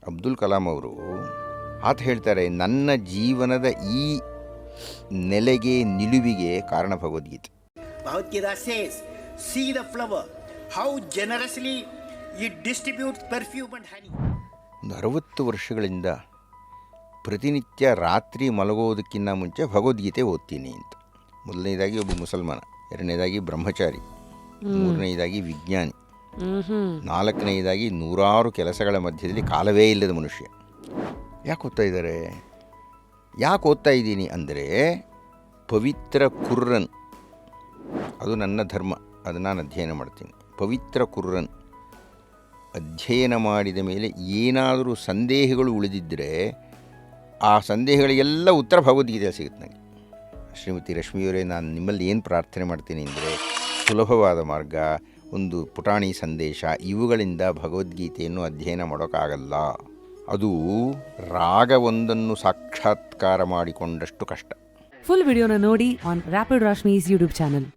ಅಬ್ದುಲ್ ಕಲಾಂ ಅವರು ಆತ ಹೇಳ್ತಾರೆ, ನನ್ನ ಜೀವನದ ಈ ನೆಲೆಗೆ ನಿಲುವಿಗೆ ಕಾರಣ Bhagavad Gita. Bhagavad says, see the flower, how generously it distributes perfume and honey. ಒಂದು 60 ವರ್ಷಗಳಿಂದ ಪ್ರತಿನಿತ್ಯ ರಾತ್ರಿ ಮಲಗೋದಕ್ಕಿಂತ ಮುಂಚೆ ಭಗವದ್ಗೀತೆ ಓದ್ತೀನಿ ಅಂತ. ಮೊದಲನೇದಾಗಿ ಒಬ್ಬ ಮುಸಲ್ಮಾನ, ಎರಡನೇದಾಗಿ ಬ್ರಹ್ಮಚಾರಿ, ಮೂರನೇದಾಗಿ ವಿಜ್ಞಾನಿ, ನಾಲ್ಕನೇದಾಗಿ ನೂರಾರು ಕೆಲಸಗಳ ಮಧ್ಯದಲ್ಲಿ ಕಾಲವೇ ಇಲ್ಲದ ಮನುಷ್ಯ. ಯಾಕೆ ಓದ್ತಾ ಇದ್ದಾರೆ? ಯಾಕೆ ಓದ್ತಾ ಇದ್ದೀನಿ ಅಂದರೆ, ಪವಿತ್ರ ಕುರ್ರನ್, ಅದು ನನ್ನ ಧರ್ಮ, ಅದನ್ನು ನಾನು ಅಧ್ಯಯನ ಮಾಡ್ತೀನಿ. ಪವಿತ್ರ ಕುರ್ರನ್ ಅಧ್ಯಯನ ಮಾಡಿದ ಮೇಲೆ ಏನಾದರೂ ಸಂದೇಹಗಳು ಉಳಿದಿದ್ದರೆ ಆ ಸಂದೇಹಗಳಿಗೆಲ್ಲ ಉತ್ತರ ಭಗವದ್ಗೀತೆ ಸಿಗುತ್ತೆ ನನಗೆ. ಶ್ರೀಮತಿ ರಶ್ಮಿಯವರೇ, ನಾನು ನಿಮ್ಮಲ್ಲಿ ಏನು ಪ್ರಾರ್ಥನೆ ಮಾಡ್ತೀನಿ ಅಂದರೆ, ಸುಲಭವಾದ ಮಾರ್ಗ, ಒಂದು ಪುಟಾಣಿ ಸಂದೇಶ, ಇವುಗಳಿಂದ ಭಗವದ್ಗೀತೆಯನ್ನು ಅಧ್ಯಯನ ಮಾಡೋಕ್ಕಾಗಲ್ಲ. ಅದು ರಾಗವೊಂದನ್ನು ಸಾಕ್ಷಾತ್ಕಾರ ಮಾಡಿಕೊಂಡಷ್ಟು ಕಷ್ಟ. ಫುಲ್ ವಿಡಿಯೋನ ನೋಡಿ on rapid Rashmi's YouTube channel.